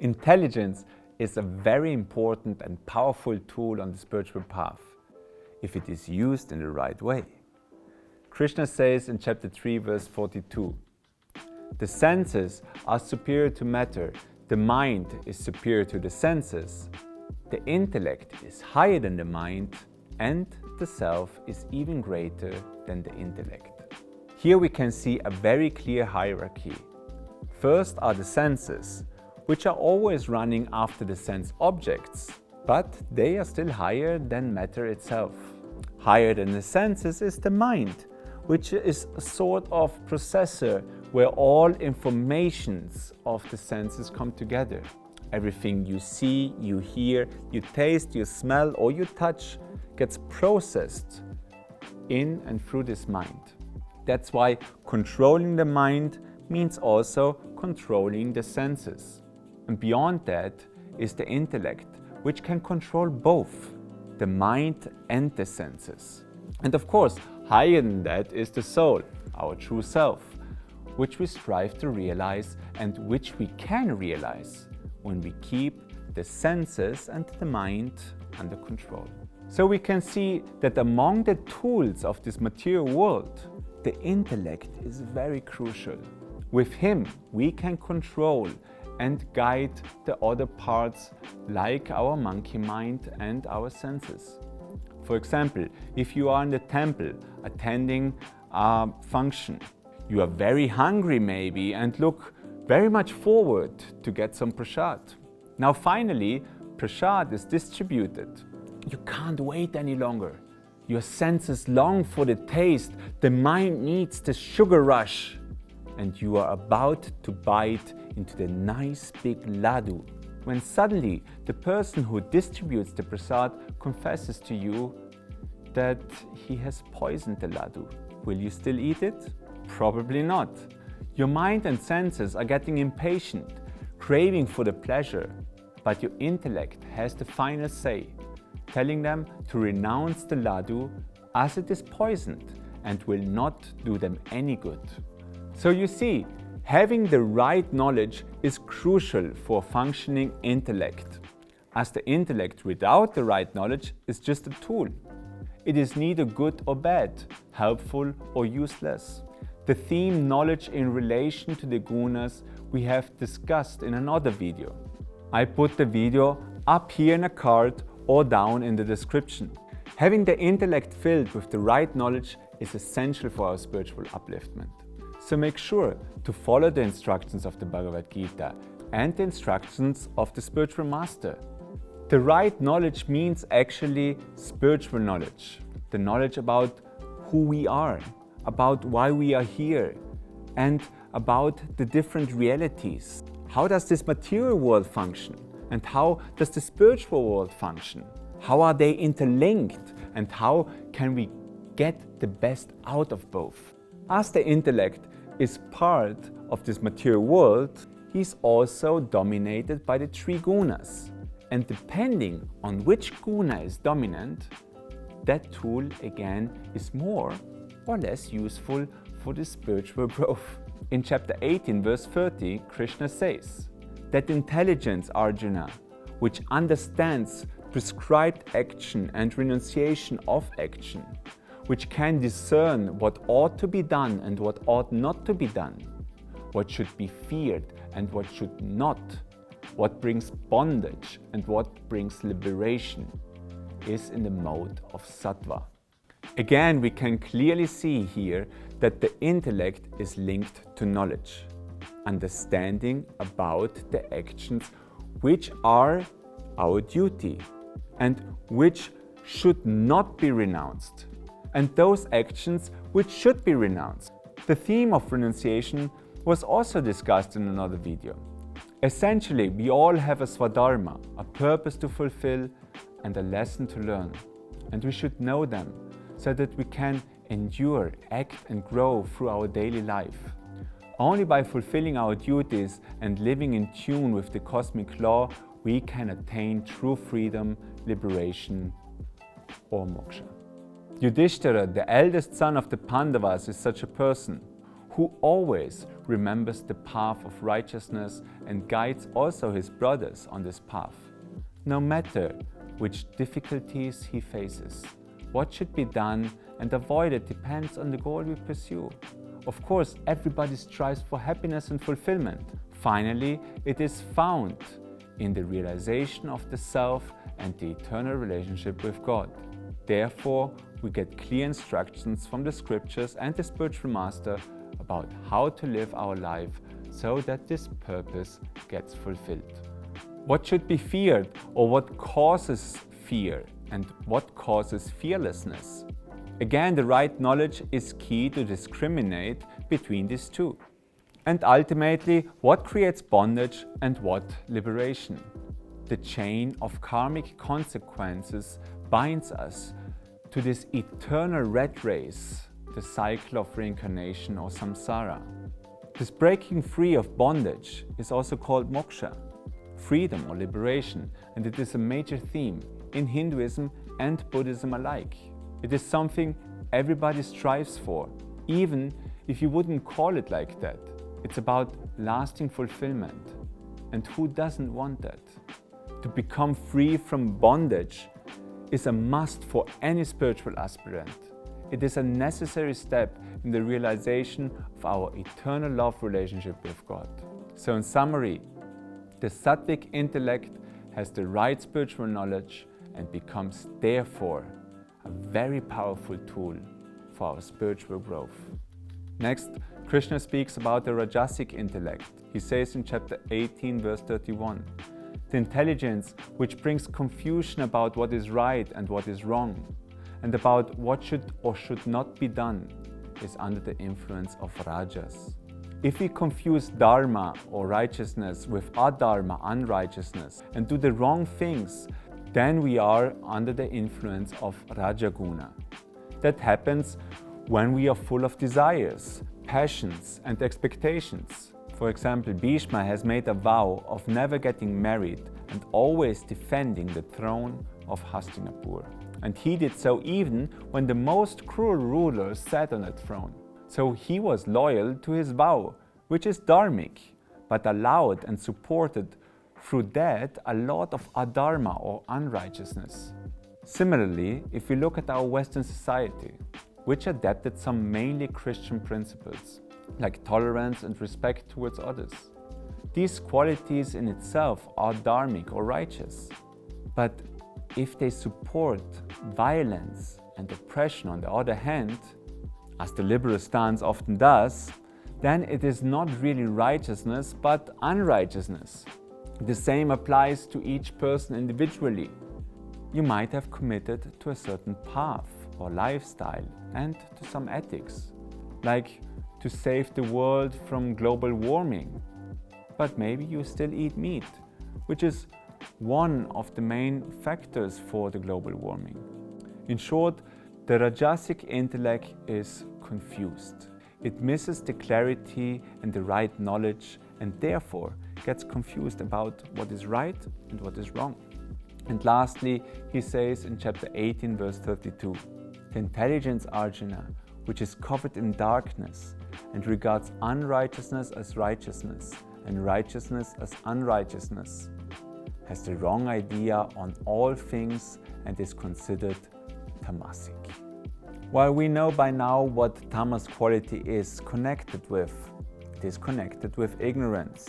Intelligence is a very important and powerful tool on the spiritual path, if it is used in the right way. Krishna says in chapter 3, verse 42, "The senses are superior to matter, the mind is superior to the senses, the intellect is higher than the mind, and the self is even greater than the intellect." Here we can see a very clear hierarchy. First are the senses, which are always running after the sense objects, but they are still higher than matter itself. Higher than the senses is the mind, which is a sort of processor where all informations of the senses come together. Everything you see, you hear, you taste, you smell, or you touch gets processed in and through this mind. That's why controlling the mind means also controlling the senses. And beyond that is the intellect, which can control both the mind and the senses. And of course, higher than that is the soul, our true self, which we strive to realize and which we can realize when we keep the senses and the mind under control. So we can see that among the tools of this material world, the intellect is very crucial. With him, we can control and guide the other parts like our monkey mind and our senses. For example, if you are in the temple attending a function, you are very hungry maybe and look very much forward to get some prasad. Now finally, prasad is distributed. You can't wait any longer. Your senses long for the taste, the mind needs the sugar rush, and you are about to bite into the nice big laddu, when suddenly the person who distributes the prasad confesses to you that he has poisoned the laddu. Will you still eat it? Probably not. Your mind and senses are getting impatient, craving for the pleasure, but your intellect has the final say, telling them to renounce the laddu as it is poisoned and will not do them any good. So you see, having the right knowledge is crucial for functioning intellect, as the intellect without the right knowledge is just a tool. It is neither good or bad, helpful or useless. The theme knowledge in relation to the gunas we have discussed in another video. I put the video up here in a card or down in the description. Having the intellect filled with the right knowledge is essential for our spiritual upliftment. So make sure to follow the instructions of the Bhagavad Gita and the instructions of the spiritual master. The right knowledge means actually spiritual knowledge, the knowledge about who we are, about why we are here, and about the different realities. How does this material world function? And how does the spiritual world function? How are they interlinked? And how can we get the best out of both? As the intellect is part of this material world, he's also dominated by the three gunas. And depending on which guna is dominant, that tool again is more or less useful for the spiritual growth. In chapter 18, verse 30, Krishna says that intelligence, Arjuna, which understands prescribed action and renunciation of action, which can discern what ought to be done and what ought not to be done, what should be feared and what should not, what brings bondage and what brings liberation, is in the mode of sattva. Again, we can clearly see here that the intellect is linked to knowledge, understanding about the actions which are our duty and which should not be renounced, and those actions which should be renounced. The theme of renunciation was also discussed in another video. Essentially, we all have a swadharma, a purpose to fulfill and a lesson to learn, and we should know them so that we can endure, act and grow through our daily life. Only by fulfilling our duties and living in tune with the cosmic law, we can attain true freedom, liberation or moksha. Yudhishthira, the eldest son of the Pandavas, is such a person who always remembers the path of righteousness and guides also his brothers on this path. No matter which difficulties he faces, what should be done and avoided depends on the goal we pursue. Of course, everybody strives for happiness and fulfillment. Finally, it is found in the realization of the self and the eternal relationship with God. Therefore, we get clear instructions from the scriptures and the spiritual master about how to live our life so that this purpose gets fulfilled. What should be feared, or what causes fear, and what causes fearlessness? Again, the right knowledge is key to discriminate between these two. And ultimately, what creates bondage and what liberation? The chain of karmic consequences binds us to this eternal rat race, the cycle of reincarnation or samsara. This breaking free of bondage is also called moksha, freedom or liberation, and it is a major theme in Hinduism and Buddhism alike. It is something everybody strives for, even if you wouldn't call it like that. It's about lasting fulfillment. And who doesn't want that? To become free from bondage is a must for any spiritual aspirant. It is a necessary step in the realization of our eternal love relationship with God. So in summary, the sattvic intellect has the right spiritual knowledge and becomes therefore a very powerful tool for our spiritual growth. Next, Krishna speaks about the rajasic intellect. He says in chapter 18, verse 31, the intelligence which brings confusion about what is right and what is wrong, and about what should or should not be done, is under the influence of rajas. If we confuse dharma or righteousness with adharma, unrighteousness, and do the wrong things, then we are under the influence of rajaguna. That happens when we are full of desires, passions, and expectations. For example, Bhishma has made a vow of never getting married and always defending the throne of Hastinapur. And he did so even when the most cruel ruler sat on that throne. So he was loyal to his vow, which is dharmic, but allowed and supported through that a lot of adharma or unrighteousness. Similarly, if we look at our Western society, which adapted some mainly Christian principles, like tolerance and respect towards others. These qualities in itself are dharmic or righteous. But if they support violence and oppression on the other hand, as the liberal stance often does, then it is not really righteousness but unrighteousness. The same applies to each person individually. You might have committed to a certain path or lifestyle and to some ethics, like to save the world from global warming. But maybe you still eat meat, which is one of the main factors for the global warming. In short, the rajasic intellect is confused. It misses the clarity and the right knowledge and therefore gets confused about what is right and what is wrong. And lastly, he says in chapter 18, verse 32, the intelligence Arjuna, which is covered in darkness and regards unrighteousness as righteousness and righteousness as unrighteousness, has the wrong idea on all things and is considered tamasic. While we know by now what tamas quality is connected with, it is connected with ignorance.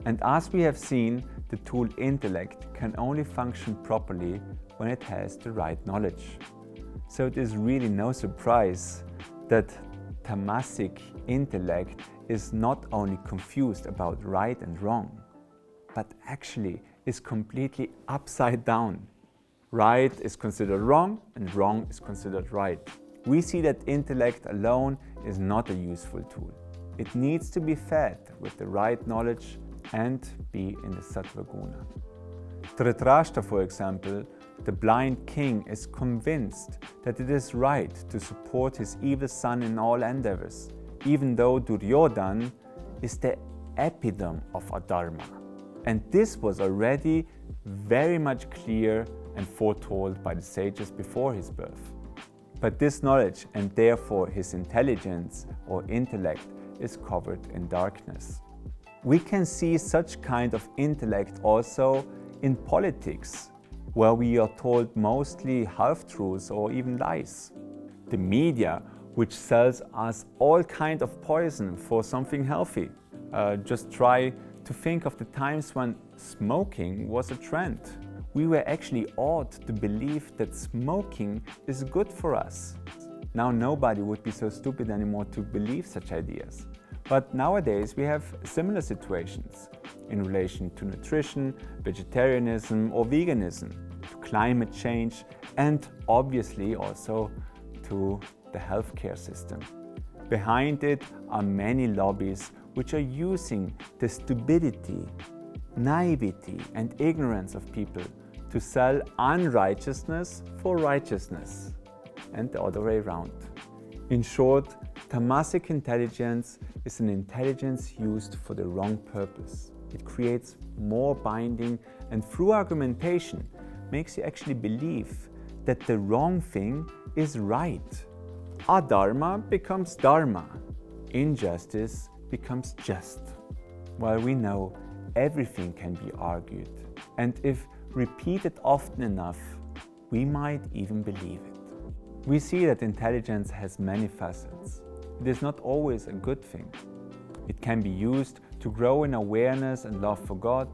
And as we have seen, the tool intellect can only function properly when it has the right knowledge. So it is really no surprise that tamasic intellect is not only confused about right and wrong, but actually is completely upside down. Right is considered wrong and wrong is considered right. We see that intellect alone is not a useful tool. It needs to be fed with the right knowledge and be in the sattva guna. Dhritarashtra, for example, the blind king, is convinced that it is right to support his evil son in all endeavors, even though Duryodhana is the epitome of adharma. And this was already very much clear and foretold by the sages before his birth. But this knowledge, and therefore his intelligence or intellect, is covered in darkness. We can see such kind of intellect also in politics, where we are told mostly half-truths or even lies. The media, which sells us all kind of poison for something healthy. Just try to think of the times when smoking was a trend. We were actually awed to believe that smoking is good for us. Now nobody would be so stupid anymore to believe such ideas. But nowadays we have similar situations in relation to nutrition, vegetarianism or veganism, to climate change, and obviously also to the healthcare system. Behind it are many lobbies which are using the stupidity, naivety and ignorance of people to sell unrighteousness for righteousness, and the other way around. In short, tamasic intelligence is an intelligence used for the wrong purpose. It creates more binding and through argumentation makes you actually believe that the wrong thing is right. Adharma becomes dharma. Injustice becomes just. While we know everything can be argued, and if repeated often enough, we might even believe it. We see that intelligence has many facets. It is not always a good thing. It can be used to grow in awareness and love for God.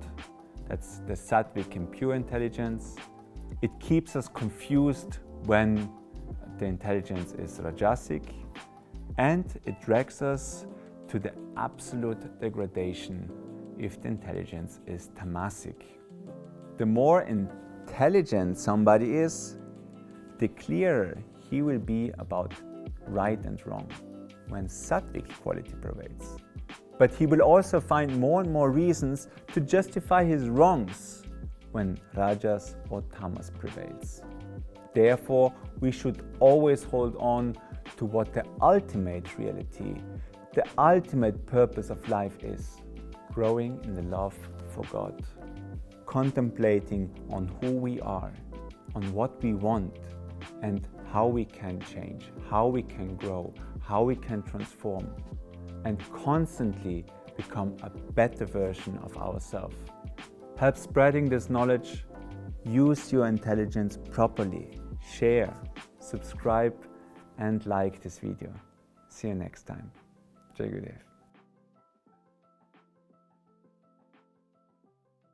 That's the sattvic and pure intelligence. It keeps us confused when the intelligence is rajasic, and it drags us to the absolute degradation if the intelligence is tamasic. The more intelligent somebody is, the clearer he will be about right and wrong when sattvic quality prevails. But he will also find more and more reasons to justify his wrongs when rajas or tamas prevails. Therefore, we should always hold on to what the ultimate reality, the ultimate purpose of life is: growing in the love for God, contemplating on who we are, on what we want, and how we can change, how we can grow, how we can transform, and constantly become a better version of ourselves. Help spreading this knowledge. Use your intelligence properly. Share, subscribe, and like this video. See you next time. Jai Gurudev.